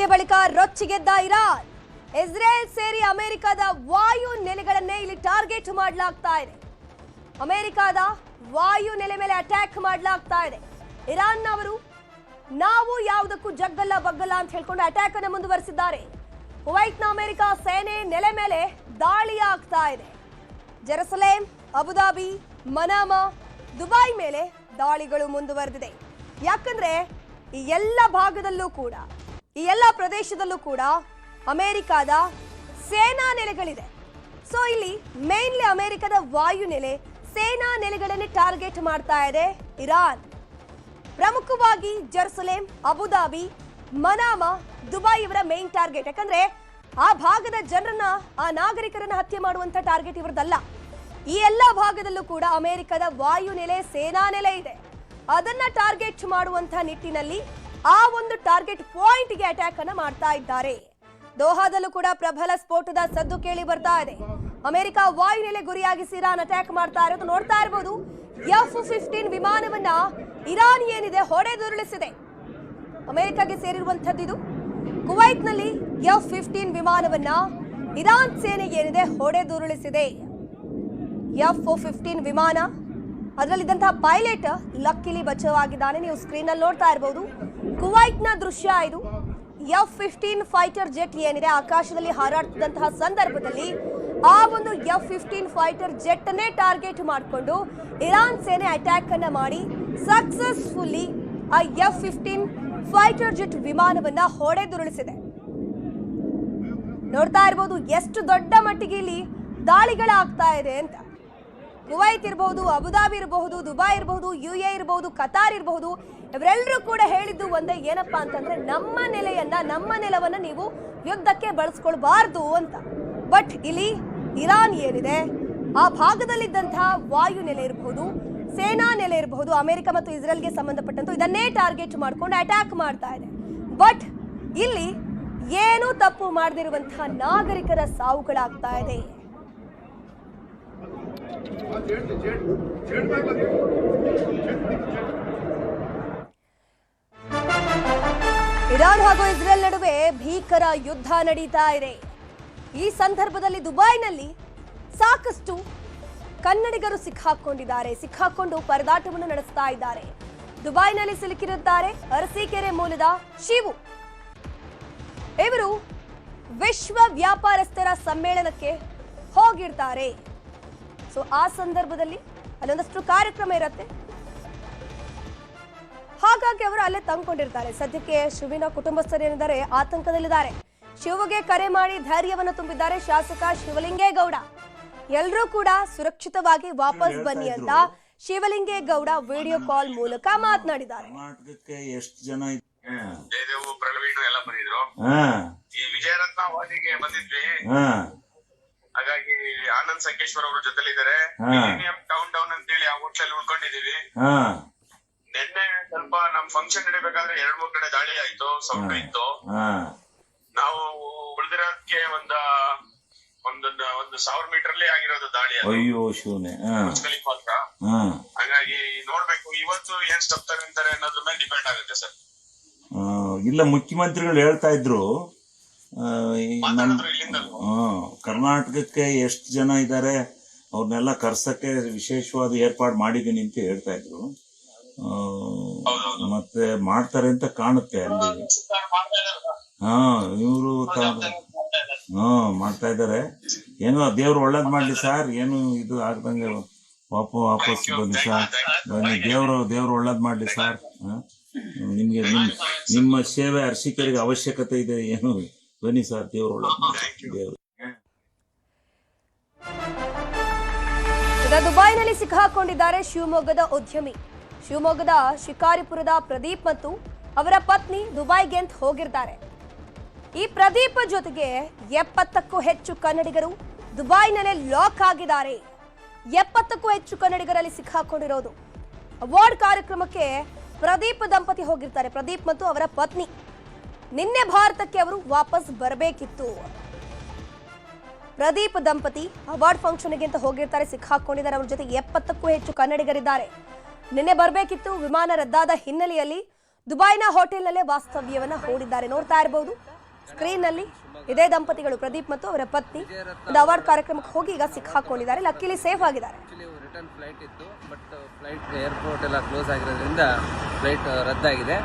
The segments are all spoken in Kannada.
ದಾಳಿಯ ಬಳಿಕ ರೊಚ್ಚಿಗೆದ್ದ ಇರಾನ್. ಇಸ್ರೇಲ್ ಸೇರಿ ಅಮೆರಿಕದ ವಾಯು ನೆಲೆಗಳನ್ನೇ ಇಲ್ಲಿ ಟಾರ್ಗೆಟ್ ಮಾಡಲಾಗ್ತಾ ಇದೆ. ಅಮೆರಿಕದ ವಾಯು ನೆಲೆ ಮೇಲೆ ಅಟ್ಯಾಕ್ ಮಾಡಲಾಗ್ತಾ ಇದೆ. ಇರಾನ್ನವರು ನಾವು ಯಾವುದಕ್ಕೂ ಜಗ್ಗಲ್ಲ ಬಗ್ಗಲ್ಲ ಅಂತ ಹೇಳ್ಕೊಂಡು ಅಟ್ಯಾಕ್ ಅನ್ನು ಮುಂದುವರಿಸಿದ್ದಾರೆ. ಕುವೈಟ್ನ ಅಮೆರಿಕ ಸೇನೆ ನೆಲೆ ಮೇಲೆ ದಾಳಿ ಆಗ್ತಾ ಇದೆ. ಜೆರುಸಲೇಂ, ಅಬುದಾಬಿ, ಮನಾಮಾ, ದುಬೈ ಮೇಲೆ ದಾಳಿಗಳು ಮುಂದುವರೆದಿದೆ. ಯಾಕಂದ್ರೆ ಈ ಎಲ್ಲ ಭಾಗದಲ್ಲೂ ಕೂಡ, ಈ ಎಲ್ಲ ಪ್ರದೇಶದಲ್ಲೂ ಕೂಡ ಅಮೆರಿಕದ ಸೇನಾ ನೆಲೆಗಳಿದೆ. ಸೊ ಇಲ್ಲಿ ಮೇನ್ಲಿ ಅಮೆರಿಕದ ವಾಯು ನೆಲೆ, ಸೇನಾ ನೆಲೆಗಳನ್ನೇ ಟಾರ್ಗೆಟ್ ಮಾಡ್ತಾ ಇದೆ ಇರಾನ್. ಪ್ರಮುಖವಾಗಿ ಜೆರುಸಲೇಂ, ಅಬುದಾಬಿ, ಮನಾಮಾ, ದುಬೈ ಇವರ ಮೇನ್ ಟಾರ್ಗೆಟ್. ಯಾಕಂದ್ರೆ ಆ ಭಾಗದ ಜನರನ್ನ, ಆ ನಾಗರಿಕರನ್ನ ಹತ್ಯೆ ಮಾಡುವಂತ ಟಾರ್ಗೆಟ್ ಇವರದಲ್ಲ. ಈ ಎಲ್ಲ ಭಾಗದಲ್ಲೂ ಕೂಡ ಅಮೆರಿಕದ ವಾಯು ನೆಲೆ, ಸೇನಾ ನೆಲೆ ಇದೆ. ಅದನ್ನ ಟಾರ್ಗೆಟ್ ಮಾಡುವಂತ ನಿಟ್ಟಿನಲ್ಲಿ ಆ ಒಂದು ಟಾರ್ಗೆಟ್ ಪಾಯಿಂಟ್ಗೆ ಅಟ್ಯಾಕ್ ಅನ್ನ ಮಾಡ್ತಾ ಇದ್ದಾರೆ. ದೋಹಾದಲ್ಲೂ ಕೂಡ ಪ್ರಬಲ ಸ್ಫೋಟದ ಸದ್ದು ಕೇಳಿ ಬರ್ತಾ ಇದೆ. ಅಮೆರಿಕ ವಾಯು ನೆಲೆ ಗುರಿಯಾಗಿಸಿ ಇರಾನ್ ಅಟ್ಯಾಕ್ ಮಾಡ್ತಾ ಇರೋದು ನೋಡ್ತಾ ಇರಬಹುದು. F-15 ವಿಮಾನವನ್ನ ಇರಾನ್ ಏನಿದೆ ಹೊಡೆದುರುಳಿಸಿದೆ. ಅಮೆರಿಕಗೆ ಸೇರಿರುವಂತದ್ದು ಇದು. ಕುವೈಟ್ನಲ್ಲಿ F-15 ವಿಮಾನವನ್ನ ಇರಾನ್ ಸೇನೆ ಏನಿದೆ ಹೊಡೆದುರುಳಿಸಿದೆ. F-15 ವಿಮಾನ, ಅದರಲ್ಲಿದ್ದಂತಹ ಪೈಲಟ್ ಲಕ್ಕಿಲಿ ಬಚಾವ್ ಆಗಿದ್ದಾನೆ. ನೀವು ಸ್ಕ್ರೀನ್ ಅಲ್ಲಿ ನೋಡ್ತಾ ಇರಬಹುದು. ಕುವೈಟ್ನ ದೃಶ್ಯ ಇದು. F-15 ಫೈಟರ್ ಜೆಟ್ ಏನಿದೆ ಆಕಾಶದಲ್ಲಿ ಹಾರಾಡ್ತಿದ್ದಂತಹ ಸಂದರ್ಭದಲ್ಲಿ ಆ ಒಂದು F-15 ಫೈಟರ್ ಜೆಟ್ ಅನ್ನೇ ಟಾರ್ಗೆಟ್ ಮಾಡಿಕೊಂಡು ಇರಾನ್ ಸೇನೆ ಅಟ್ಯಾಕ್ ಅನ್ನ ಮಾಡಿ ಸಕ್ಸಸ್ಫುಲ್ಲಿ ಆ F-15 ಫೈಟರ್ ಜೆಟ್ ವಿಮಾನವನ್ನ ಹೊಡೆದುರುಳಿಸಿದೆ. ನೋಡ್ತಾ ಇರಬಹುದು ಎಷ್ಟು ದೊಡ್ಡ ಮಟ್ಟಿಗೆ ಇಲ್ಲಿ ದಾಳಿಗಳಾಗ್ತಾ ಇದೆ ಅಂತ. ಕುವೈತ್ ಇರಬಹುದು, ಅಬುದಾಬಿ ಇರಬಹುದು, ದುಬೈ ಇರಬಹುದು, UAE ಇರಬಹುದು, ಕತಾರ್ ಇರಬಹುದು, ಇವರೆಲ್ಲರೂ ಕೂಡ ಹೇಳಿದ್ದು ಒಂದೇ, ಏನಪ್ಪಾ ಅಂತಂದ್ರೆ ನಮ್ಮ ನೆಲೆಯನ್ನ, ನಮ್ಮ ನೆಲವನ್ನ ನೀವು ಯುದ್ಧಕ್ಕೆ ಬಳಸ್ಕೊಳ್ಬಾರ್ದು ಅಂತ. ಬಟ್ ಇಲ್ಲಿ ಇರಾನ್ ಏನಿದೆ ಆ ಭಾಗದಲ್ಲಿದ್ದಂತಹ ವಾಯು ನೆಲೆ ಇರಬಹುದು, ಸೇನಾ ನೆಲೆ ಇರಬಹುದು, ಅಮೆರಿಕ ಮತ್ತು ಇಸ್ರೇಲ್ಗೆ ಸಂಬಂಧಪಟ್ಟಂತ ಇದನ್ನೇ ಟಾರ್ಗೆಟ್ ಮಾಡ್ಕೊಂಡು ಅಟ್ಯಾಕ್ ಮಾಡ್ತಾ ಇದೆ. ಬಟ್ ಇಲ್ಲಿ ಏನೂ ತಪ್ಪು ಮಾಡದಿರುವಂತಹ ನಾಗರಿಕರ ಸಾವುಗಳಾಗ್ತಾ ಇದೆ. ಇರಾನ್ ಹಾಗೂ ಇಸ್ರೇಲ್ ನಡುವೆ ಭೀಕರ ಯುದ್ಧ ನಡೀತಾ ಇದೆ. ಈ ಸಂದರ್ಭದಲ್ಲಿ ದುಬೈನಲ್ಲಿ ಸಾಕಷ್ಟು ಕನ್ನಡಿಗರು ಸಿಕ್ಕಾಕೊಂಡು ಪರದಾಟವನ್ನು ನಡೆಸ್ತಾ ಇದ್ದಾರೆ. ದುಬೈನಲ್ಲಿ ಸಿಲುಕಿರುತ್ತಾರೆ ಅರಸೀಕೆರೆ ಮೂಲದ ಶಿವು. ಇವರು ವಿಶ್ವ ವ್ಯಾಪಾರಸ್ಥರ ಸಮ್ಮೇಳನಕ್ಕೆ ಹೋಗಿರ್ತಾರೆ. ಸೊ ಆ ಸಂದರ್ಭದಲ್ಲಿ ಅಲ್ಲೊಂದಷ್ಟು ಕಾರ್ಯಕ್ರಮ ಇರುತ್ತೆ, ಹಾಗಾಗಿ ಅವರು ಅಲ್ಲೇ ತಂದ್ಕೊಂಡಿರ್ತಾರೆ. ಸದ್ಯಕ್ಕೆ ಶಿವಿನ ಕುಟುಂಬಸ್ಥರು ಏನಿದ್ದಾರೆ ಆತಂಕದಲ್ಲಿದ್ದಾರೆ. ಶಿವಗೆ ಕರೆ ಮಾಡಿ ಧೈರ್ಯವನ್ನು ತುಂಬಿದ್ದಾರೆ ಶಾಸಕ ಶಿವಲಿಂಗೇಗೌಡ. ಎಲ್ಲರೂ ಕೂಡ ಸುರಕ್ಷಿತವಾಗಿ ವಾಪಸ್ ಬನ್ನಿ ಅಂತ ಶಿವಲಿಂಗೇಗೌಡ ವಿಡಿಯೋ ಕಾಲ್ ಮೂಲಕ ಮಾತನಾಡಿದ್ದಾರೆ. ಕರ್ನಾಟಕಕ್ಕೆ ಎಷ್ಟು ಜನ ಜಯದೇವು, ಪ್ರವೀಣ್ ಎಲ್ಲ ಬಂದಿದ್ರು. ಈ ವಿಜಯರತ್ನ ವಾದಿಗೆ ಬಂದಿದ್ವಿ. ಹಾಗಾಗಿ ಆನಂದ್ ಸಂಕೇಶ್ವರ್ ಅವ್ರ ಜೊತೆಲಿದ್ದಾರೆ. ಟೌನ್ ಡೌನ್ ಅಂತೇಳಿ ಆ ಹೋಟೆಲ್ ಉಳ್ಕೊಂಡಿದೀವಿ. ನಿನ್ನೆ ಸ್ವಲ್ಪ ನಮ್ ಫಂಕ್ಷನ್ ನಡಿಬೇಕಾದ್ರೆ 2-3 ಕಡೆ ದಾಳಿ ಆಯ್ತು, ಸೌಂಡ್ ಇತ್ತು. ನಾವು ಉಳಿದಿರೋದಕ್ಕೆ ಒಂದು 1000 ಮೀಟರ್ ಅಲ್ಲಿ ಆಗಿರೋದು ದಾಳಿ. ಅಯ್ಯೋ ಶಿವನೇ. ಹಾಗಾಗಿ ನೋಡ್ಬೇಕು ಇವತ್ತು ಏನ್ ಸ್ಟೆಪ್ ತಗೊಂತಾರೆ ಅನ್ನೋದ್ರ ಮೇಲೆ ಡಿಪೆಂಡ್ ಆಗುತ್ತೆ ಸರ್. ಇಲ್ಲ, ಮುಖ್ಯಮಂತ್ರಿಗಳು ಹೇಳ್ತಾ ಇದ್ರು ಕರ್ನಾಟಕಕ್ಕೆ ಎಷ್ಟು ಜನ ಇದ್ದಾರೆ ಅವ್ರನ್ನೆಲ್ಲ ಕರ್ಸಕ್ಕೆ ವಿಶೇಷವಾದ ಏರ್ಪಾಡು ಮಾಡಿದೀನಿ ಅಂತ ಹೇಳ್ತಾ ಇದ್ರು. ಮತ್ತೆ ಮಾಡ್ತಾರೆ ಅಂತ ಕಾಣುತ್ತೆ ಅಲ್ಲಿ. ಇವರು ಮಾಡ್ತಾ ಇದಾರೆ. ಏನೋ ದೇವ್ರು ಒಳ್ಳೇದ್ ಮಾಡ್ಲಿ ಸರ್, ಏನು ಇದು ಆಗ್ದಂಗೆ ವಾಪಸ್ ಬನ್ನಿ ಸರ್, ಬನ್ನಿ. ದೇವ್ರು ಒಳ್ಳೇದ್ ಮಾಡ್ಲಿ ಸರ್. ನಿಮ್ಗೆ ನಿಮ್ಮ ಸೇವೆ ಅರಸೀಕೆರೆಗೆ ಅವಶ್ಯಕತೆ ಇದೆ, ಏನು ಬನ್ನಿ ಸರ್, ದೇವ್ರು ಒಳ್ಳೇದ್ ಮಾಡ್ಲಿ. ದೇವ್ರು ದುಬೈನಲ್ಲಿ ಸಿಕ್ಕಾಕೊಂಡಿದ್ದಾರೆ ಶಿವಮೊಗ್ಗದ ಉದ್ಯಮಿ. ಶಿವಮೊಗ್ಗದ ಶಿಕಾರಿಪುರದ ಪ್ರದೀಪ್ ಮತ್ತು ಅವರ ಪತ್ನಿ ದುಬೈಗೆ ಅಂತ ಹೋಗಿರ್ತಾರೆ. ಈ ಪ್ರದೀಪ್ ಜೊತೆಗೆ 70ಕ್ಕೂ ಹೆಚ್ಚು ಕನ್ನಡಿಗರು ದುಬೈನಲ್ಲೇ ಲಾಕ್ ಆಗಿದ್ದಾರೆ. 70ಕ್ಕೂ ಹೆಚ್ಚು ಕನ್ನಡಿಗರಲ್ಲಿ ಸಿಕ್ಕಾಕೊಂಡಿರೋದು. ಅವಾರ್ಡ್ ಕಾರ್ಯಕ್ರಮಕ್ಕೆ ಪ್ರದೀಪ್ ದಂಪತಿ ಹೋಗಿರ್ತಾರೆ, ಪ್ರದೀಪ್ ಮತ್ತು ಅವರ ಪತ್ನಿ. ನಿನ್ನೆ ಭಾರತಕ್ಕೆ ಅವರು ವಾಪಸ್ ಬರಬೇಕಿತ್ತು. ಪ್ರದೀಪ್ ದಂಪತಿ ಅವಾರ್ಡ್ ಫಂಕ್ಷನ್ಗೆ ಅಂತ ಹೋಗಿರ್ತಾರೆ, ಸಿಕ್ಕಾಕೊಂಡಿದ್ದಾರೆ. ಅವ್ರ ಜೊತೆ 70ಕ್ಕೂ ಹೆಚ್ಚು ಕನ್ನಡಿಗರಿದ್ದಾರೆ. ನಿನ್ನೆ ಬರಬೇಕಿತ್ತು, ವಿಮಾನ ರದ್ದಾದ ಹಿನ್ನೆಲೆಯಲ್ಲಿ ದುಬೈನ ಹೋಟೆಲ್ನಲ್ಲೇ ವಾಸ್ತವ್ಯವನ್ನ ಹೂಡಿದ್ದಾರೆ. ನೋಡ್ತಾ ಇರಬಹುದು ಸ್ಕ್ರೀನ್ ನಲ್ಲಿ ಇದೇ ದಂಪತಿಗಳು ಪ್ರದೀಪ್ ಮತ್ತು ಅವರ ಪತ್ನಿ ಒಂದು ಅವಾರ್ಡ್ ಕಾರ್ಯಕ್ರಮಕ್ಕೆ ಹೋಗಿ ಈಗ ಸಿಕ್ಕಾಕೊಂಡಿದ್ದಾರೆ. ಲಕ್ಕಿಲಿ ಸೇಫ್ ಆಗಿದ್ದಾರೆ. ರಿಟರ್ನ್ ಫ್ಲೈಟ್ ಇತ್ತು, ಬಟ್ ಫ್ಲೈಟ್ ಏರ್ಪೋರ್ಟ್ ಎಲ್ಲ ಕ್ಲೋಸ್ ಆಗಿರೋದ್ರಿಂದ ಫ್ಲೈಟ್ ರದ್ದಾಗಿದೆ.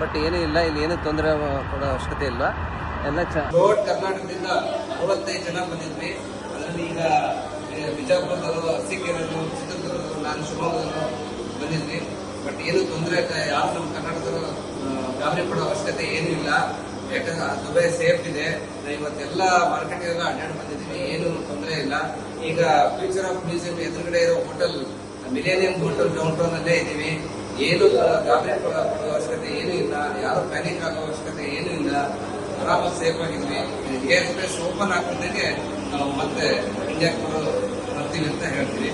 ಬಟ್ ಏನೂ ಇಲ್ಲ, ಇಲ್ಲಿ ಏನೂ ತೊಂದರೆ ಕೊಡೋ ಅವಶ್ಯಕತೆ ಇಲ್ಲ. ಎಲ್ಲ ಕರ್ನಾಟಕದಿಂದ 35 ಜನ ಬಂದಿದ್ವಿ. ಅದರಲ್ಲಿ ಈಗ ಬಿಜಾಪುರದವರು, ಅರಸೀಕೆರೆಯವರು, ಚಿತ್ರದುರ್ಗದವರು, ನಾನು ಶಿವಮೊಗ್ಗದವರು ಬಂದಿದ್ವಿ. ಬಟ್ ಏನು ತೊಂದರೆ ಯಾರು ನಮ್ಮ ಕರ್ನಾಟಕದವರು ಗಾಬರಿ ಪಡೋ ಅವಶ್ಯಕತೆ ಏನೂ ಇಲ್ಲ. ಯಾಕಂದ್ರೆ ದುಬೈ ಸೇಫ್ ಇದೆ. ಇವತ್ತೆಲ್ಲ ಮಾರ್ಕೆಟಿಗೆಲ್ಲ ಅಡ್ಡಾಡಿ ಬಂದಿದ್ದೀವಿ, ಏನು ತೊಂದರೆ ಇಲ್ಲ. ಈಗ ಫ್ಯೂಚರ್ ಆಫ್ ಮ್ಯೂಸಿಯಂ ಎದುರುಗಡೆ ಇರೋ hotel millennium hotel down town ಅಲ್ಲೇ ಇದ್ದೀವಿ. ಏನು ಗಾಬರಿ ಪಡೋ ಅವಶ್ಯಕತೆ ಏನೂ ಇಲ್ಲ. ಯಾರು ಪ್ಯಾನಿಕ್ ಆಗೋ ಅವಶ್ಯಕತೆ ಏನೂ ಇಲ್ಲ. ಆರಾಮಾಗಿ ಸೇಫ್ ಆಗಿದ್ವಿ. ಏರ್ ಸ್ಪೇಸ್ ಓಪನ್ ಆಗ್ತಿದ್ದಂಗೆ ನಾವು ಮತ್ತೆ ಇಂಡಿಯಾಕ್ಕೆ ಬರ್ತೀವಿ ಅಂತ ಹೇಳ್ತೀವಿ.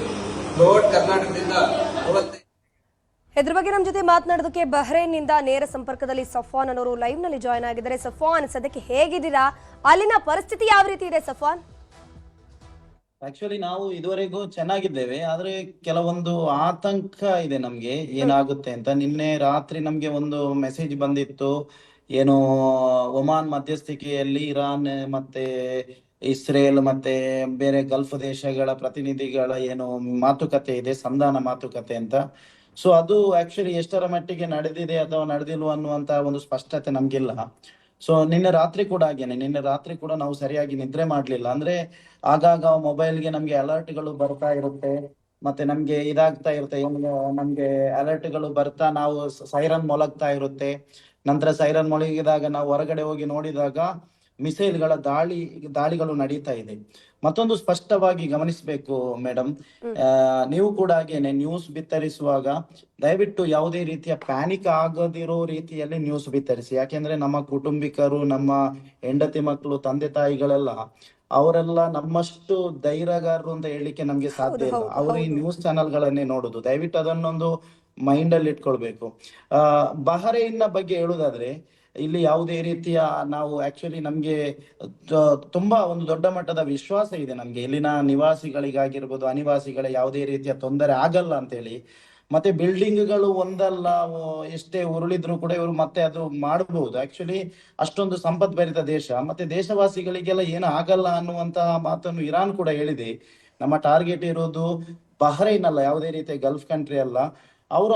ಕರ್ನಾಟಕದಿಂದ 35 ಇದ್ರ ಬಗ್ಗೆ ನಮ್ಮ ಜೊತೆ ಮಾತನಾಡೋದಕ್ಕೆ ಬಹ್ರೇನ್ನಿಂದ ನೇರ ಸಂಪರ್ಕದಲ್ಲಿ ಸಫಾನ್ ಅನ್ನೋರು ಲೈವ್ ನಲ್ಲಿ ಜಾಯ್ನ್ ಆಗಿದ್ದಾರೆ. ಸಫಾನ್, ಸದ್ಯಕ್ಕೆ ಹೇಗಿದ್ದೀರಾ? ಅಲ್ಲಿನ ಪರಿಸ್ಥಿತಿ ಯಾವ ರೀತಿ ಇದೆ ಸಫಾನ್? ಆಕ್ಚುಲಿ ನಾವು ಇದುವರೆಗೂ ಚೆನ್ನಾಗಿದ್ದೇವೆ, ಆದ್ರೆ ಕೆಲವೊಂದು ಆತಂಕ ಇದೆ ನಮ್ಗೆ ಏನಾಗುತ್ತೆ ಅಂತ. ನಿನ್ನೆ ರಾತ್ರಿ ನಮ್ಗೆ ಒಂದು ಮೆಸೇಜ್ ಬಂದಿತ್ತು, ಏನು ಒಮಾನ್ ಮಧ್ಯಸ್ಥಿಕೆಯಲ್ಲಿ ಇರಾನ್ ಮತ್ತೆ ಇಸ್ರೇಲ್ ಮತ್ತೆ ಬೇರೆ ಗಲ್ಫ್ ದೇಶಗಳ ಪ್ರತಿನಿಧಿಗಳ ಏನು ಮಾತುಕತೆ ಇದೆ, ಸಂಧಾನ ಮಾತುಕತೆ ಅಂತ. ಸೊ ಅದು ಆಕ್ಚುಲಿ ಎಷ್ಟರ ಮಟ್ಟಿಗೆ ನಡೆದಿದೆ ಅಥವಾ ನಡೆದಿಲ್ವ ಅನ್ನುವಂತ ಒಂದು ಸ್ಪಷ್ಟತೆ ನಮ್ಗಿಲ್ಲ. ಸೊ ನಿನ್ನೆ ರಾತ್ರಿ ಕೂಡ ನಾವು ಸರಿಯಾಗಿ ನಿದ್ರೆ ಮಾಡ್ಲಿಲ್ಲ. ಅಂದ್ರೆ ಆಗಾಗ ಮೊಬೈಲ್ಗೆ ನಮ್ಗೆ ಅಲರ್ಟ್ಗಳು ಬರ್ತಾ ಇರುತ್ತೆ, ಮತ್ತೆ ನಮ್ಗೆ ಇದಾಗ್ತಾ ಇರುತ್ತೆ, ನಮ್ಗೆ ಅಲರ್ಟ್ಗಳು ಬರ್ತಾ ನಾವು ಸೈರನ್ ಮೊಳಗ್ತಾ ಇರುತ್ತೆ. ನಂತರ ಸೈರನ್ ಮೊಳಗಿದಾಗ ನಾವು ಹೊರಗಡೆ ಹೋಗಿ ನೋಡಿದಾಗ ಮಿಸೈಲ್ಗಳ ದಾಳಿಗಳು ನಡೀತಾ ಇದೆ. ಮತ್ತೊಂದು ಸ್ಪಷ್ಟವಾಗಿ ಗಮನಿಸಬೇಕು ಮೇಡಮ್, ನೀವು ಕೂಡ ಹಾಗೇನೆ ನ್ಯೂಸ್ ಬಿತ್ತರಿಸುವಾಗ ದಯವಿಟ್ಟು ಯಾವುದೇ ರೀತಿಯ ಪ್ಯಾನಿಕ್ ಆಗದಿರೋ ರೀತಿಯಲ್ಲಿ ನ್ಯೂಸ್ ಬಿತ್ತರಿಸಿ. ಯಾಕೆಂದ್ರೆ ನಮ್ಮ ಕುಟುಂಬಿಕರು, ನಮ್ಮ ಹೆಂಡತಿ ಮಕ್ಕಳು, ತಂದೆ ತಾಯಿಗಳೆಲ್ಲ ಅವರೆಲ್ಲ ನಮ್ಮಷ್ಟು ಧೈರ್ಯಗಾರರು ಅಂತ ಹೇಳಲಿಕ್ಕೆ ನಮ್ಗೆ ಸಾಧ್ಯ ಇಲ್ಲ. ಅವರು ಈ ನ್ಯೂಸ್ ಚಾನೆಲ್ಗಳನ್ನೇ ನೋಡುದು. ದಯವಿಟ್ಟು ಅದನ್ನೊಂದು ಮೈಂಡ್ ಅಲ್ಲಿ ಇಟ್ಕೊಳ್ಬೇಕು. ಬಹರೇನ್ನ ಬಗ್ಗೆ ಹೇಳುದಾದ್ರೆ, ಇಲ್ಲಿ ಯಾವುದೇ ರೀತಿಯ ನಾವು ಆಕ್ಚುಲಿ ನಮ್ಗೆ ತುಂಬಾ ಒಂದು ದೊಡ್ಡ ಮಟ್ಟದ ವಿಶ್ವಾಸ ಇದೆ ನಮ್ಗೆ, ಇಲ್ಲಿನ ನಿವಾಸಿಗಳಿಗಾಗಿರ್ಬೋದು ಅನಿವಾಸಿಗಳ ಯಾವುದೇ ರೀತಿಯ ತೊಂದರೆ ಆಗಲ್ಲ ಅಂತ ಹೇಳಿ. ಮತ್ತೆ ಬಿಲ್ಡಿಂಗ್ಗಳು ಒಂದಲ್ಲ ಎಷ್ಟೇ ಉರುಳಿದ್ರು ಕೂಡ ಇವರು ಮತ್ತೆ ಅದು ಮಾಡಬಹುದು. ಆಕ್ಚುಲಿ ಅಷ್ಟೊಂದು ಸಂಪದ್ಭರಿತ ದೇಶ, ಮತ್ತೆ ದೇಶವಾಸಿಗಳಿಗೆಲ್ಲ ಏನು ಆಗಲ್ಲ ಅನ್ನುವಂತಹ ಮಾತನ್ನು ಇರಾನ್ ಕೂಡ ಹೇಳಿದೆ. ನಮ್ಮ ಟಾರ್ಗೆಟ್ ಇರೋದು ಬಹ್ರೈನ್ ಅಲ್ಲ, ಯಾವುದೇ ರೀತಿಯ ಗಲ್ಫ್ ಕಂಟ್ರಿ ಅಲ್ಲ. ಅವರು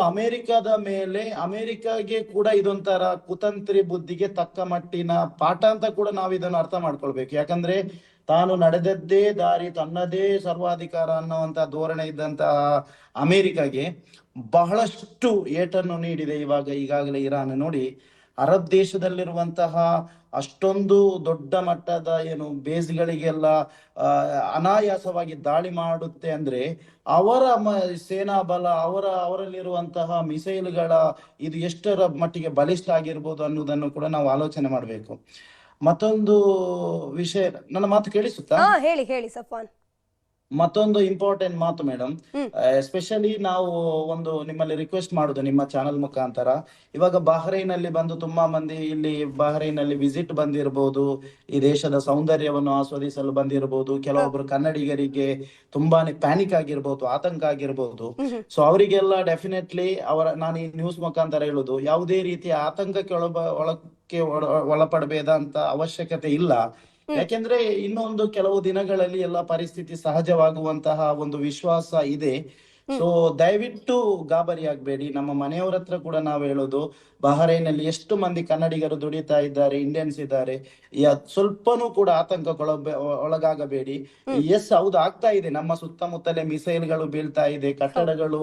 ಅಮೆರಿಕಾಗೆ ಕೂಡ ಇದೊಂಥರ ಕುತಂತ್ರಿ ಬುದ್ಧಿಗೆ ತಕ್ಕ ಮಟ್ಟಿನ ಪಾಠ ಅಂತ ಕೂಡ ನಾವು ಇದನ್ನು ಅರ್ಥ ಮಾಡ್ಕೊಳ್ಬೇಕು. ಯಾಕಂದ್ರೆ ತಾನು ನಡೆದದ್ದೇ ದಾರಿ, ತನ್ನದೇ ಸರ್ವಾಧಿಕಾರ ಅನ್ನುವಂತ ಧೋರಣೆ ಇದ್ದಂತಹ ಅಮೆರಿಕಾಗೆ ಬಹಳಷ್ಟು ಏಟನ್ನು ನೀಡಿದೆ ಈಗಾಗಲೇ ಇರಾನ್. ನೋಡಿ, ಅರಬ್ ದೇಶದಲ್ಲಿರುವಂತಹ ಅಷ್ಟೊಂದು ದೊಡ್ಡ ಮಟ್ಟದ ಏನು ಬೇಸ್ಗಳಿಗೆಲ್ಲ ಅನಾಯಾಸವಾಗಿ ದಾಳಿ ಮಾಡುತ್ತೆ ಅಂದ್ರೆ ಅವರ ಸೇನಾ ಬಲ, ಅವರಲ್ಲಿರುವಂತಹ ಮಿಸೈಲ್ಗಳ ಇದು ಎಷ್ಟರ ಮಟ್ಟಿಗೆ ಬಲಿಷ್ಠ ಆಗಿರ್ಬೋದು ಅನ್ನೋದನ್ನು ಕೂಡ ನಾವು ಆಲೋಚನೆ ಮಾಡಬೇಕು. ಮತ್ತೊಂದು ವಿಷಯ, ನನ್ನ ಮಾತು ಕೇಳಿಸುತ್ತಾ? ಹೇಳಿ ಸಫಾನ್. ಮತ್ತೊಂದು ಇಂಪಾರ್ಟೆಂಟ್ ಮಾತು ಮೇಡಮ್, ಎಸ್ಪೆಷಲಿ ನಾವು ಒಂದು ನಿಮ್ಮಲ್ಲಿ ರಿಕ್ವೆಸ್ಟ್ ಮಾಡುದು ನಿಮ್ಮ ಚಾನಲ್ ಮುಖಾಂತರ. ಇವಾಗ ಬಹ್ರೈನಲ್ಲಿ ಬಂದು ತುಂಬಾ ಮಂದಿ ಇಲ್ಲಿ ಬಹ್ರೈನಲ್ಲಿ ವಿಸಿಟ್ ಬಂದಿರಬಹುದು, ಈ ದೇಶದ ಸೌಂದರ್ಯವನ್ನು ಆಸ್ವಾದಿಸಲು ಬಂದಿರಬಹುದು. ಕೆಲವೊಬ್ರು ಕನ್ನಡಿಗರಿಗೆ ತುಂಬಾನೇ ಪ್ಯಾನಿಕ್ ಆಗಿರ್ಬಹುದು, ಆತಂಕ ಆಗಿರ್ಬಹುದು. ಸೊ ಅವರಿಗೆಲ್ಲ ಡೆಫಿನೆಟ್ಲಿ ನಾನು ಈ ನ್ಯೂಸ್ ಮುಖಾಂತರ ಹೇಳುದು, ಯಾವುದೇ ರೀತಿಯ ಆತಂಕಕ್ಕೆ ಒಳಪಡಬೇಕಂತ ಅವಶ್ಯಕತೆ ಇಲ್ಲ. ಯಾಕೆಂದ್ರೆ ಇನ್ನೊಂದು ಕೆಲವು ದಿನಗಳಲ್ಲಿ ಎಲ್ಲ ಪರಿಸ್ಥಿತಿ ಸಹಜವಾಗುವಂತಹ ಒಂದು ವಿಶ್ವಾಸ ಇದೆ. ಸೊ ದಯವಿಟ್ಟು ಗಾಬರಿ ಆಗ್ಬೇಡಿ. ನಮ್ಮ ಮನೆಯವರ ಹತ್ರ ಕೂಡ ನಾವು ಹೇಳೋದು, ಬಹ್ರೈನಲ್ಲಿ ಎಷ್ಟು ಮಂದಿ ಕನ್ನಡಿಗರು ದುಡಿತಾ ಇದ್ದಾರೆ, ಇಂಡಿಯನ್ಸ್ ಇದ್ದಾರೆ, ಸ್ವಲ್ಪನೂ ಕೂಡ ಆತಂಕಕ್ಕೆ ಒಳಗಾಗಬೇಡಿ. ಎಸ್, ಹೌದು, ಆಗ್ತಾ ಇದೆ, ನಮ್ಮ ಸುತ್ತಮುತ್ತಲೇ ಮಿಸೈಲ್ಗಳು ಬೀಳ್ತಾ ಇದೆ, ಕಟ್ಟಡಗಳು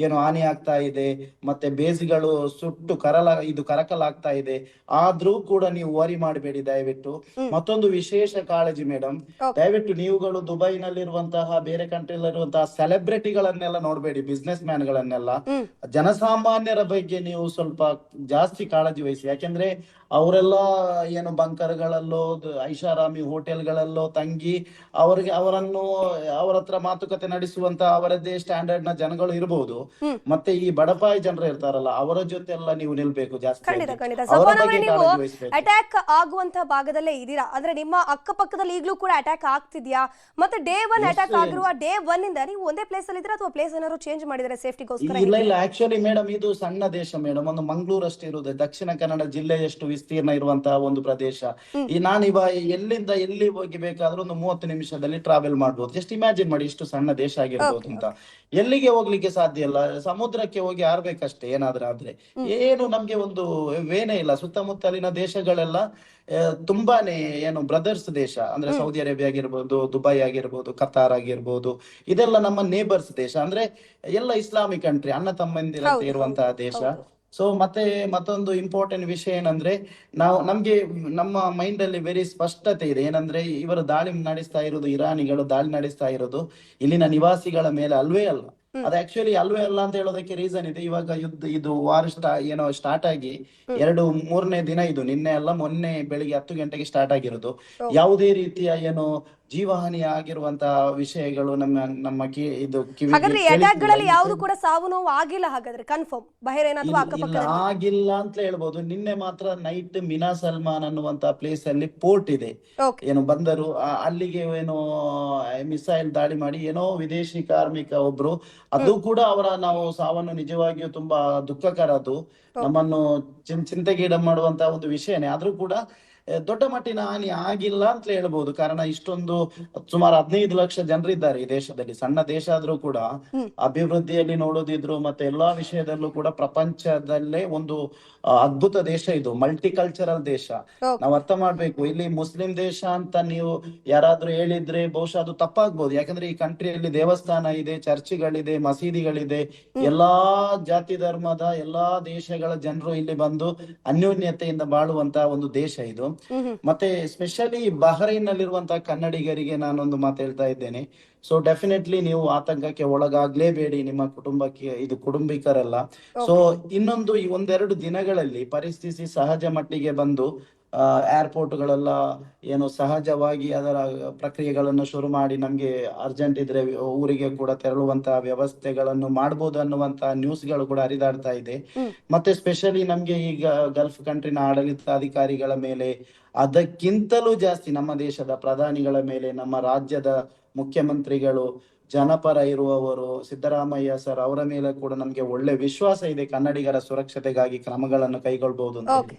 ಏನು ಹಾನಿ ಆಗ್ತಾ ಇದೆ, ಮತ್ತೆ ಬೇಸ್ಗಳು ಸುಟ್ಟು ಕರಕಲಾಗ್ತಾ ಇದೆ. ಆದ್ರೂ ಕೂಡ ನೀವು ವರಿ ಮಾಡಬೇಡಿ ದಯವಿಟ್ಟು. ಮತ್ತೊಂದು ವಿಶೇಷ ಕಾಳಜಿ ಮೇಡಮ್, ದಯವಿಟ್ಟು ನೀವುಗಳು ದುಬೈನಲ್ಲಿರುವಂತಹ ಬೇರೆ ಕಂಟ್ರಿಯಲ್ಲಿರುವಂತಹ ಸೆಲೆಬ್ರಿಟಿಗಳನ್ನೆಲ್ಲ ನೋಡ್ಬೇಡಿ, ಬಿಸ್ನೆಸ್ ಮ್ಯಾನ್ ಗಳನ್ನೆಲ್ಲ. ಜನಸಾಮಾನ್ಯರ ಬಗ್ಗೆ ನೀವು ಸ್ವಲ್ಪ ಜಾಸ್ತಿ ಕಾಳಜಿ ವಹಿಸಿ. ಯಾಕೆಂದ್ರೆ ಅವರೆಲ್ಲ ಏನು ಬಂಕರ್ಗಳಲ್ಲೋ ಐಷಾರಾಮಿ ಹೋಟೆಲ್ಗಳಲ್ಲೋ ತಂಗಿ ಅವರ ಹತ್ರ ಮಾತುಕತೆ ನಡೆಸುವಂತ ಅವರದ್ದೇ ಸ್ಟ್ಯಾಂಡರ್ಡ್ ನ ಜನಗಳು ಇರಬಹುದು. ಮತ್ತೆ ಈ ಬಡಪಾಯಿ ಜನರು ಇರ್ತಾರಲ್ಲ, ಅವರ ಜೊತೆ ಎಲ್ಲ ನೀವು ನಿಲ್ಬೇಕು ಜಾಸ್ತಿ. ಅಟ್ಯಾಕ್ ಆಗುವಂತ ಭಾಗದಲ್ಲೇ ಇದೀರಾ ಅಂದ್ರೆ ನಿಮ್ಮ ಅಕ್ಕಪಕ್ಕದಲ್ಲಿ ಈಗಲೂ ಕೂಡ ಅಟ್ಯಾಕ್ ಆಗ್ತಿದ್ಯಾ? ಮತ್ತೆ ಡೇ 1 ಅಟ್ಯಾಕ್ ಆಗಿರುವ ಡೇ 1 ಇಂದ ನೀವು ಒಂದೇ ಪ್ಲೇಸ್ ಅಲ್ಲಿ ಇದ್ದೀರಾ ಅಥವಾ ಪ್ಲೇಸ್ ಏನಾದ್ರು ಚೇಂಜ್ ಮಾಡಿದ್ರೆ ಸೇಫ್ಟಿಗೋಸ್ಕರ? ಇಲ್ಲ, ಆಕ್ಚುಲಿ ಮೇಡಮ್ ಇದು ಸಣ್ಣ ದೇಶ ಮೇಡಮ್, ಒಂದು ಮಂಗಳೂರು ಅಷ್ಟೇ ಇರುವುದು. ದಕ್ಷಿಣ ಕನ್ನಡ ಜಿಲ್ಲೆಯಷ್ಟು ವಿಸ್ತೀರ್ಣ ಇರುವಂತಹ ಒಂದು ಪ್ರದೇಶ. ನಾನಿವ ಎಲ್ಲಿಂದ ಎಲ್ಲಿ ಹೋಗಿ ಬೇಕಾದ್ರೂ ಒಂದು 30 ನಿಮಿಷದಲ್ಲಿ ಟ್ರಾವೆಲ್ ಮಾಡ್ಬೋದು. ಜಸ್ಟ್ ಇಮ್ಯಾಜಿನ್ ಮಾಡಿ, ಇಷ್ಟು ಸಣ್ಣ ದೇಶ ಆಗಿರ್ಬೋದು ಅಂತ. ಎಲ್ಲಿಗೆ ಹೋಗ್ಲಿಕ್ಕೆ ಸಾಧ್ಯ ಇಲ್ಲ, ಸಮುದ್ರಕ್ಕೆ ಹೋಗಿ ಆರ್ಬೇಕಷ್ಟೇ ಏನಾದ್ರೂ ಆದ್ರೆ. ಏನು ನಮ್ಗೆ ಒಂದು ವೇನೇ ಇಲ್ಲ. ಸುತ್ತಮುತ್ತಲಿನ ದೇಶಗಳೆಲ್ಲ ತುಂಬಾನೇ ಏನು ಬ್ರದರ್ಸ್ ದೇಶ, ಅಂದ್ರೆ ಸೌದಿ ಅರೇಬಿಯಾ ಆಗಿರ್ಬೋದು, ದುಬೈ ಆಗಿರ್ಬೋದು, ಕತಾರ್ ಆಗಿರ್ಬೋದು, ಇದೆಲ್ಲ ನಮ್ಮ ನೇಬರ್ಸ್ ದೇಶ. ಅಂದ್ರೆ ಎಲ್ಲ ಇಸ್ಲಾಮಿಕ್ ಕಂಟ್ರಿ, ಅಣ್ಣ ತಮ್ಮಂದಿರಂತೆ ಇರುವಂತಹ ದೇಶ. ಸೊ ಮತ್ತೆ ಮತ್ತೊಂದು ಇಂಪಾರ್ಟೆಂಟ್ ವಿಷಯ ಏನಂದ್ರೆ, ನಮ್ಗೆ ನಮ್ಮ ಮೈಂಡ್ ಅಲ್ಲಿ ವೆರಿ ಸ್ಪಷ್ಟತೆ ಇದೆ. ಏನಂದ್ರೆ ಇವರು ದಾಳಿ ನಡೆಸ್ತಾ ಇರೋದು, ಇರಾನಿಗಳು ದಾಳಿ ನಡೆಸ್ತಾ ಇರೋದು ಇಲ್ಲಿನ ನಿವಾಸಿಗಳ ಮೇಲೆ ಅಲ್ವೇ ಅಲ್ಲ. ಅದು ಆಕ್ಚುಲಿ ಅಲ್ವೇ ಅಲ್ಲ ಅಂತ ಹೇಳೋದಕ್ಕೆ ರೀಸನ್ ಇದೆ. ಇವಾಗ ಇದು ವಾರ್ ಸ್ಟಾರ್ಟ್ ಆಗಿ 2-3ನೇ ದಿನ ಇದು. ನಿನ್ನೆ ಅಲ್ಲ, ಮೊನ್ನೆ ಬೆಳಿಗ್ಗೆ 10 ಗಂಟೆಗೆ ಸ್ಟಾರ್ಟ್ ಆಗಿರೋದು. ಯಾವುದೇ ರೀತಿಯ ಜೀವಹಾನಿ ಆಗಿರುವಂತಹ ವಿಷಯಗಳು ನಮ್ಮ ಹಾಗಾದ್ರೆ ಈ ಅಟ್ಯಾಕ್ ಗಳಲ್ಲಿ ಯಾವುದು ಕೂಡ ಸಾವು ನೋವು ಆಗಿಲ್ಲ ಹಾಗಾದ್ರೆ ಕನ್ಫರ್ಮ್ ಬಹರೇನ್ ಅಥವಾ ಅಕ್ಕಪಕ್ಕ ಆಗಿಲ್ಲ ಅಂತ ಹೇಳ್ಬೋದು. ನಿನ್ನೆ ಮಾತ್ರ ನೈಟ್ ಮಿನಾ ಸಲ್ಮಾನ್ ಅನ್ನುವಂತ ಪ್ಲೇಸ್ ಅಲ್ಲಿ ಪೋರ್ಟ್ ಇದೆ, ಬಂದರು, ಅಲ್ಲಿಗೆ ಮಿಸೈಲ್ ದಾಳಿ ಮಾಡಿ ವಿದೇಶಿ ಕಾರ್ಮಿಕ ಒಬ್ರು, ಅದು ಕೂಡ ನಾವು ಸಾವನ್ನು ನಿಜವಾಗಿಯೂ ತುಂಬಾ ದುಃಖಕರ. ಅದು ನಮ್ಮನ್ನು ಚಿಂತೆಗೀಡ ಮಾಡುವಂತಹ ಒಂದು ವಿಷಯನೇ. ಆದ್ರೂ ಕೂಡ ದೊಡ್ಡ ಮಟ್ಟಿನ ಹಾನಿ ಆಗಿಲ್ಲ ಅಂತ ಹೇಳ್ಬೋದು. ಕಾರಣ ಇಷ್ಟೊಂದು ಸುಮಾರು 15 ಲಕ್ಷ ಜನರಿದ್ದಾರೆ ಈ ದೇಶದಲ್ಲಿ. ಸಣ್ಣ ದೇಶ ಆದ್ರೂ ಕೂಡ ಅಭಿವೃದ್ಧಿಯಲ್ಲಿ ನೋಡೋದಿದ್ರು ಮತ್ತೆ ಎಲ್ಲಾ ವಿಷಯದಲ್ಲೂ ಕೂಡ ಪ್ರಪಂಚದಲ್ಲೇ ಒಂದು ಅದ್ಭುತ ದೇಶ ಇದು. ಮಲ್ಟಿ ಕಲ್ಚರಲ್ ದೇಶ. ನಾವು ಅರ್ಥ ಮಾಡ್ಬೇಕು, ಇಲ್ಲಿ ಮುಸ್ಲಿಂ ದೇಶ ಅಂತ ನೀವು ಯಾರಾದ್ರೂ ಹೇಳಿದ್ರೆ ಬಹುಶಃ ಅದು ತಪ್ಪಾಗ್ಬೋದು. ಯಾಕಂದ್ರೆ ಈ ಕಂಟ್ರಿಯಲ್ಲಿ ದೇವಸ್ಥಾನ ಇದೆ, ಚರ್ಚ್ಗಳಿದೆ, ಮಸೀದಿಗಳಿದೆ. ಎಲ್ಲಾ ಜಾತಿ ಧರ್ಮದ ಎಲ್ಲಾ ದೇಶಗಳ ಜನರು ಇಲ್ಲಿ ಬಂದು ಅನ್ಯೋನ್ಯತೆಯಿಂದ ಬಾಳುವಂತಹ ಒಂದು ದೇಶ ಇದು. ಮತ್ತೆ ಸ್ಪೆಷಲಿ ಬಹರೈನ್ ನಲ್ಲಿರುವಂತಹ ಕನ್ನಡಿಗರಿಗೆ ನಾನೊಂದು ಮಾತು ಹೇಳ್ತಾ ಇದ್ದೇನೆ. ಸೊ ಡೆಫಿನೆಟ್ಲಿ ನೀವು ಆತಂಕಕ್ಕೆ ಒಳಗಾಗ್ಲೇಬೇಡಿ, ನಿಮ್ಮ ಕುಟುಂಬಕ್ಕೆ ಇದು ಕುಟುಂಬಿಕರಲ್ಲ. ಸೊ ಇನ್ನೊಂದು ಈ 1-2 ದಿನಗಳಲ್ಲಿ ಪರಿಸ್ಥಿತಿ ಸಹಜ ಮಟ್ಟಿಗೆ ಬಂದು ಏರ್ಪೋರ್ಟ್ಗಳೆಲ್ಲ ಸಹಜವಾಗಿ ಅದರ ಪ್ರಕ್ರಿಯೆಗಳನ್ನು ಶುರು ಮಾಡಿ ನಮ್ಗೆ ಅರ್ಜೆಂಟ್ ಇದ್ರೆ ಊರಿಗೆ ಕೂಡ ತೆರಳುವಂತಹ ವ್ಯವಸ್ಥೆಗಳನ್ನು ಮಾಡಬಹುದು ಅನ್ನುವಂತಹ ನ್ಯೂಸ್ಗಳು ಕೂಡ ಹರಿದಾಡ್ತಾ ಇದೆ. ಮತ್ತೆ ಸ್ಪೆಷಲಿ ನಮ್ಗೆ ಈಗ ಗಲ್ಫ್ ಕಂಟ್ರಿನ ಆಡಳಿತಾಧಿಕಾರಿಗಳ ಮೇಲೆ, ಅದಕ್ಕಿಂತಲೂ ಜಾಸ್ತಿ ನಮ್ಮ ದೇಶದ ಪ್ರಧಾನಿಗಳ ಮೇಲೆ, ನಮ್ಮ ರಾಜ್ಯದ ಮುಖ್ಯಮಂತ್ರಿಗಳು, ಜನಪರ ಇರುವವರು, ಸಿದ್ದರಾಮಯ್ಯ ಸರ್ ಅವರ ಮೇಲೆ ಕೂಡ ನಮ್ಗೆ ಒಳ್ಳೆ ವಿಶ್ವಾಸ ಇದೆ. ಕನ್ನಡಿಗರ ಸುರಕ್ಷತೆಗಾಗಿ ಕ್ರಮಗಳನ್ನು ಕೈಗೊಳ್ಳಬಹುದು ಅಂತ.